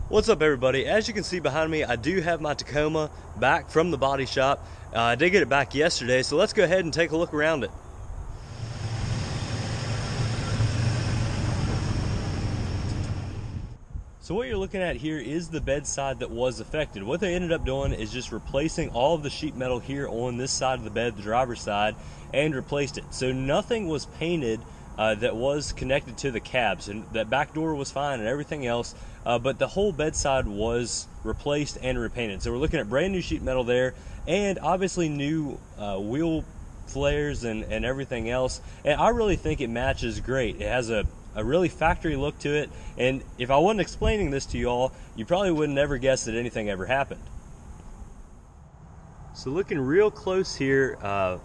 What's up, everybody? As you can see behind me, I do have my Tacoma back from the body shop. I did get it back yesterday, so let's go ahead and take a look around it. So what you're looking at here is the bedside that was affected. What they ended up doing is just replacing all of the sheet metal here on this side of the bed, the driver's side, and replaced it. So nothing was painted that was connected to the cabs, and that back door was fine and everything else, but the whole bedside was replaced and repainted. So we're looking at brand new sheet metal there, and obviously new wheel flares and everything else, and I really think it matches great. It has a really factory look to it, and if I wasn't explaining this to you all, you probably wouldn't ever guess that anything ever happened. So looking real close here,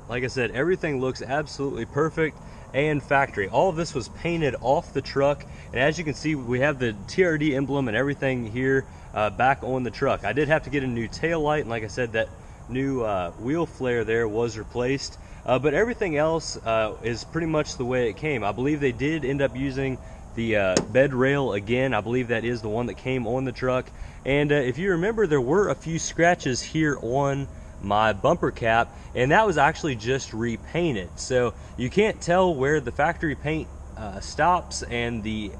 like I said, everything looks absolutely perfect and factory. All of this was painted off the truck, and as you can see, we have the TRD emblem and everything here back on the truck. I did have to get a new tail light, and like I said, that new wheel flare there was replaced, but everything else is pretty much the way it came. I believe they did end up using the bed rail again. I believe that is the one that came on the truck, and if you remember, there were a few scratches here on my bumper cap, and that was actually just repainted, so you can't tell where the factory paint stops and the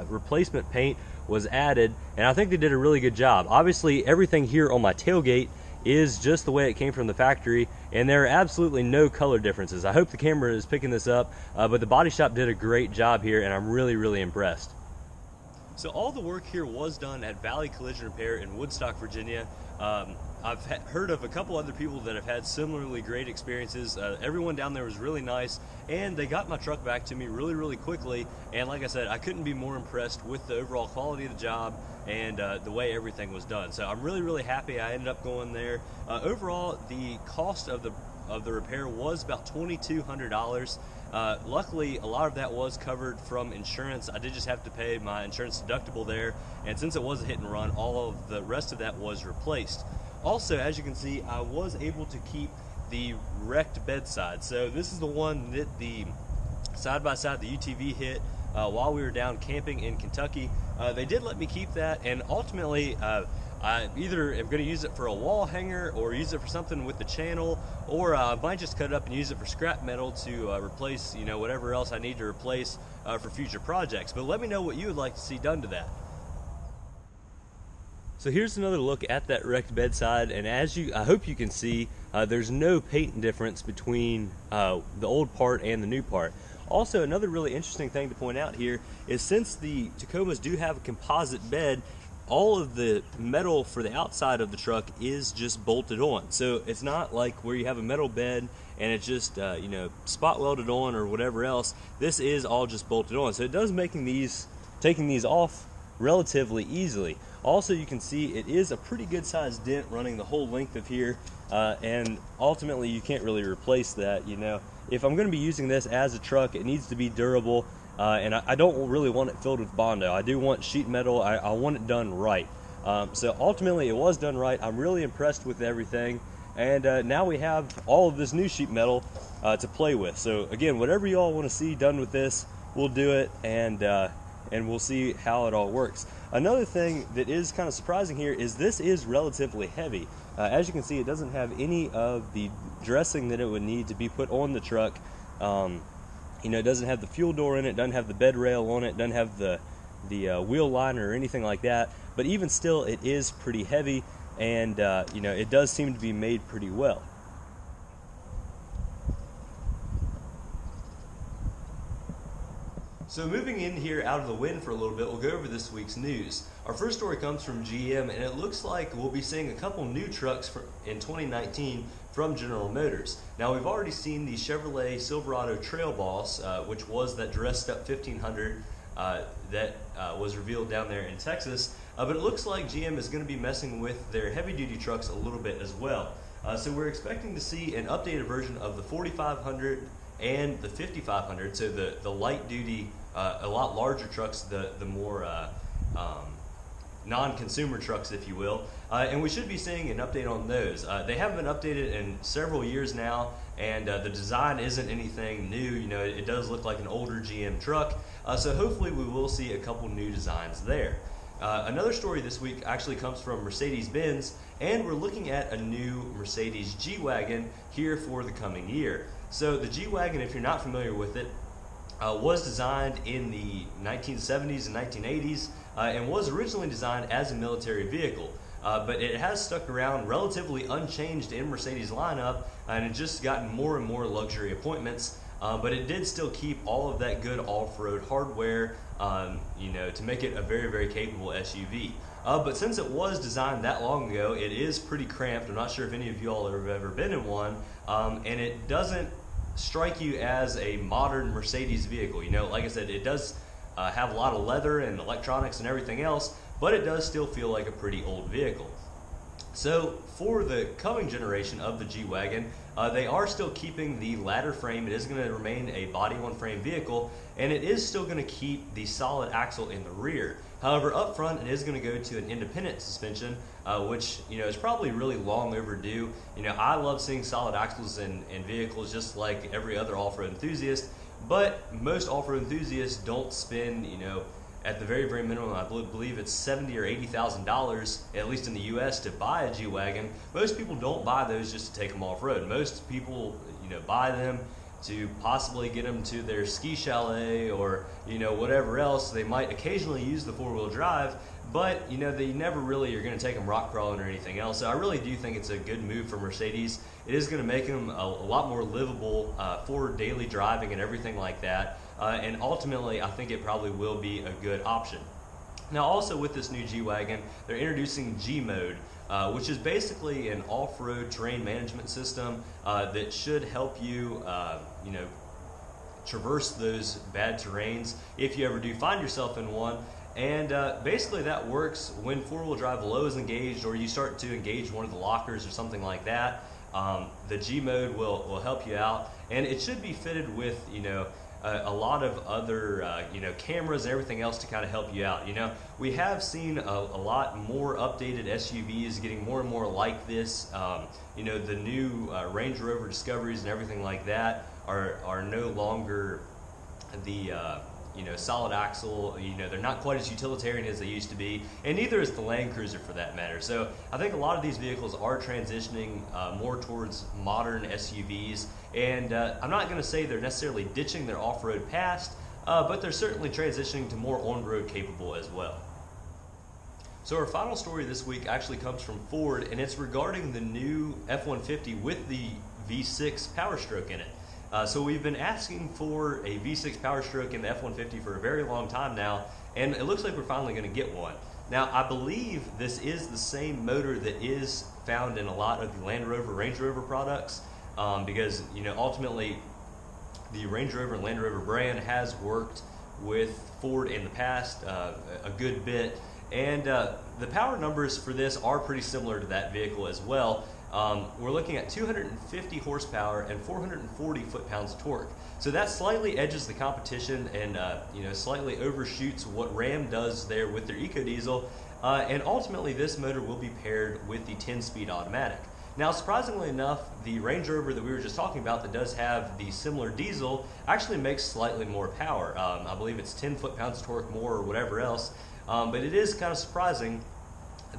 replacement paint was added, and I think they did a really good job. Obviously everything here on my tailgate is just the way it came from the factory, and there are absolutely no color differences. I hope the camera is picking this up, but the body shop did a great job here, and I'm really impressed. So all the work here was done at Valley Collision Repair in Woodstock, Virginia. I've heard of a couple other people that have had similarly great experiences. Everyone down there was really nice, and they got my truck back to me really quickly, and like I said, I couldn't be more impressed with the overall quality of the job and the way everything was done. So I'm really happy I ended up going there. Overall, the cost of the repair was about $2,200. Luckily, a lot of that was covered from insurance. I did just have to pay my insurance deductible there, and since it was a hit and run, all of the rest of that was replaced. Also, as you can see, I was able to keep the wrecked bedside. So this is the one that the side-by-side, the UTV hit while we were down camping in Kentucky. They did let me keep that, and ultimately I either am going to use it for a wall hanger or use it for something with the channel, or I might just cut it up and use it for scrap metal to replace, whatever else I need to replace for future projects. But let me know what you would like to see done to that. So here's another look at that wrecked bedside, and I hope you can see, there's no paint difference between the old part and the new part. Also, another really interesting thing to point out here is, since the Tacomas do have a composite bed, all of the metal for the outside of the truck is just bolted on. So it's not like where you have a metal bed and it's just spot welded on or whatever else. This is all just bolted on, so it does taking these off relatively easily. Also, you can see it is a pretty good sized dent running the whole length of here, and ultimately you can't really replace that. If I'm going to be using this as a truck, it needs to be durable, and I don't really want it filled with Bondo. I do want sheet metal. I want it done right. So ultimately it was done right. I'm really impressed with everything, and now we have all of this new sheet metal to play with. So again, whatever you all want to see done with this, we'll do it, and we'll see how it all works. Another thing that is kind of surprising here is this is relatively heavy. As you can see, it doesn't have any of the dressing that it would need to be put on the truck. It doesn't have the fuel door in it, doesn't have the bed rail on it, doesn't have the wheel liner or anything like that. But even still, it is pretty heavy, and it does seem to be made pretty well. So moving in here out of the wind for a little bit, we'll go over this week's news. Our first story comes from GM, and it looks like we'll be seeing a couple new trucks in 2019 from General Motors. Now, we've already seen the Chevrolet Silverado Trail Boss, which was that dressed up 1500 that was revealed down there in Texas, but it looks like GM is going to be messing with their heavy-duty trucks a little bit as well. So we're expecting to see an updated version of the 4500 and the 5500, so the light duty, a lot larger trucks, the more non-consumer trucks, if you will, and we should be seeing an update on those. They haven't been updated in several years now, and the design isn't anything new. It does look like an older GM truck, so hopefully we will see a couple new designs there. Another story this week actually comes from Mercedes-Benz, and we're looking at a new Mercedes G-Wagon here for the coming year. So the G-Wagon, if you're not familiar with it, was designed in the 1970s and 1980s and was originally designed as a military vehicle. But it has stuck around relatively unchanged in Mercedes lineup, and it's just gotten more and more luxury appointments. But it did still keep all of that good off-road hardware, to make it a very, very capable SUV. But since it was designed that long ago, it is pretty cramped. I'm not sure if any of you all have ever been in one, and it doesn't strike you as a modern Mercedes vehicle. Like I said, it does have a lot of leather and electronics and everything else, but it does still feel like a pretty old vehicle. So for the coming generation of the G-Wagon, they are still keeping the ladder frame. It is going to remain a body-on-frame vehicle, and it is still going to keep the solid axle in the rear. However, up front, it is going to go to an independent suspension, which is probably really long overdue. I love seeing solid axles in vehicles, just like every other off-road enthusiast. But most off-road enthusiasts don't spend, at the very, very minimum, I believe it's $70,000 or $80,000, at least in the U.S., to buy a G-Wagon. Most people don't buy those just to take them off-road. Most people, buy them to possibly get them to their ski chalet or, whatever else. They might occasionally use the four-wheel drive, but, they never really are going to take them rock crawling or anything else. So I really do think it's a good move for Mercedes. It is going to make them a lot more livable for daily driving and everything like that. And ultimately, I think it probably will be a good option. Now, also with this new G-Wagon, they're introducing G-Mode, which is basically an off-road terrain management system that should help you, traverse those bad terrains if you ever do find yourself in one. And basically that works when four-wheel drive low is engaged, or you start to engage one of the lockers or something like that. The G-Mode will help you out, and it should be fitted with, a lot of other, cameras and everything else to kind of help you out. We have seen a lot more updated SUVs getting more and more like this. The new Range Rover Discoveries and everything like that are no longer the solid axle. They're not quite as utilitarian as they used to be, and neither is the Land Cruiser for that matter. So I think a lot of these vehicles are transitioning more towards modern SUVs, and I'm not going to say they're necessarily ditching their off-road past, but they're certainly transitioning to more on-road capable as well. So our final story this week actually comes from Ford, and it's regarding the new F-150 with the V6 Power Stroke in it. So we've been asking for a V6 Power Stroke in the F-150 for a very long time now, and it looks like we're finally going to get one. Now, I believe this is the same motor that is found in a lot of the Land Rover, Range Rover products, because ultimately the Range Rover and Land Rover brand has worked with Ford in the past a good bit, and the power numbers for this are pretty similar to that vehicle as well. We're looking at 250 horsepower and 440 foot-pounds of torque. So that slightly edges the competition and slightly overshoots what Ram does there with their EcoDiesel. And ultimately, this motor will be paired with the 10-speed automatic. Now, surprisingly enough, the Range Rover that we were just talking about that does have the similar diesel actually makes slightly more power. I believe it's 10 foot-pounds of torque more or whatever else. But it is kind of surprising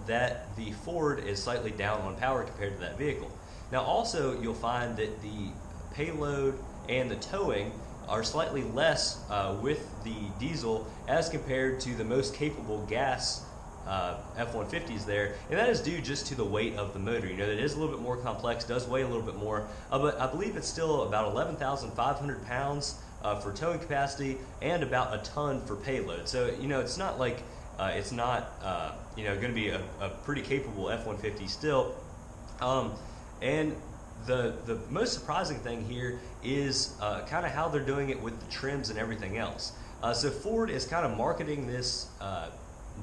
that the Ford is slightly down on power compared to that vehicle. Now also, you'll find that the payload and the towing are slightly less with the diesel as compared to the most capable gas F-150s there, and that is due just to the weight of the motor. It is a little bit more complex, does weigh a little bit more, but I believe it's still about 11,500 pounds for towing capacity and about a ton for payload. So it's not like it's not going to be a pretty capable F-150 still. And the most surprising thing here is kind of how they're doing it with the trims and everything else. So Ford is kind of marketing this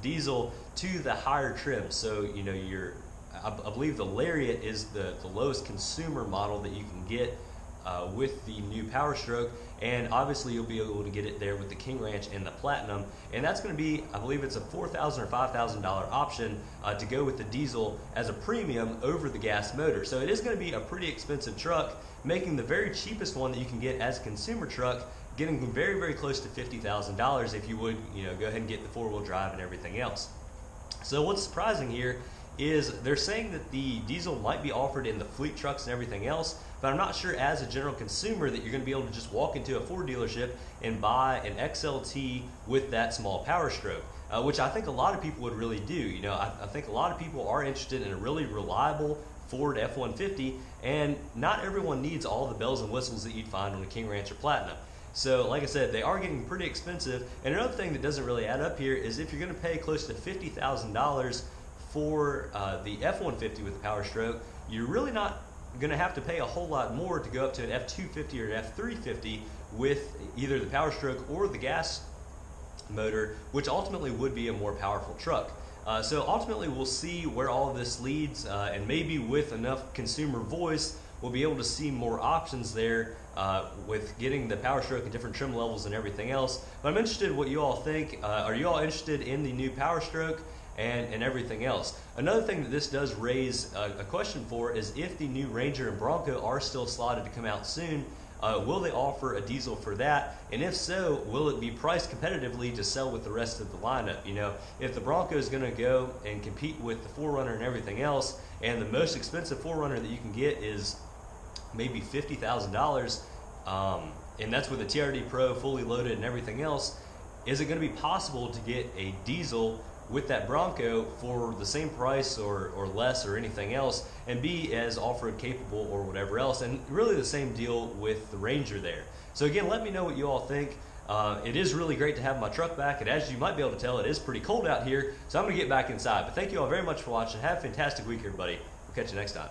diesel to the higher trims. So I believe the Lariat is the lowest consumer model that you can get with the new Power Stroke, and obviously you'll be able to get it there with the King Ranch and the Platinum, and that's going to be, I believe it's a $4,000 or $5,000 option to go with the diesel as a premium over the gas motor. So it is going to be a pretty expensive truck, making the very cheapest one that you can get as a consumer truck getting very, very close to $50,000 if you would go ahead and get the four-wheel drive and everything else. So what's surprising here is they're saying that the diesel might be offered in the fleet trucks and everything else, but I'm not sure as a general consumer that you're going to be able to just walk into a Ford dealership and buy an XLT with that small power stroke, which I think a lot of people would really do. You know, I think a lot of people are interested in a really reliable Ford F-150, and not everyone needs all the bells and whistles that you'd find on a King Rancher Platinum. So like I said, they are getting pretty expensive. And another thing that doesn't really add up here is if you're going to pay close to $50,000 for the F-150 with the power stroke, you're really not going to have to pay a whole lot more to go up to an F-250 or an F-350 with either the power stroke or the gas motor, which ultimately would be a more powerful truck. So ultimately we'll see where all of this leads, and maybe with enough consumer voice we'll be able to see more options there with getting the power stroke at different trim levels and everything else. But I'm interested in what you all think. Are you all interested in the new power stroke and everything else? Another thing that this does raise a question for is if the new Ranger and Bronco are still slotted to come out soon, will they offer a diesel for that? And if so, will it be priced competitively to sell with the rest of the lineup? You know, if the Bronco is going to go and compete with the 4Runner and everything else, and the most expensive 4Runner that you can get is maybe $50,000, and that's with a TRD Pro fully loaded and everything else, is it going to be possible to get a diesel with that Bronco for the same price or less or anything else, and be as off-road capable or whatever else? And really the same deal with the Ranger there. So again, let me know what you all think. It is really great to have my truck back, and as you might be able to tell, it is pretty cold out here, so I'm going to get back inside. But thank you all very much for watching. Have a fantastic week, everybody. We'll catch you next time.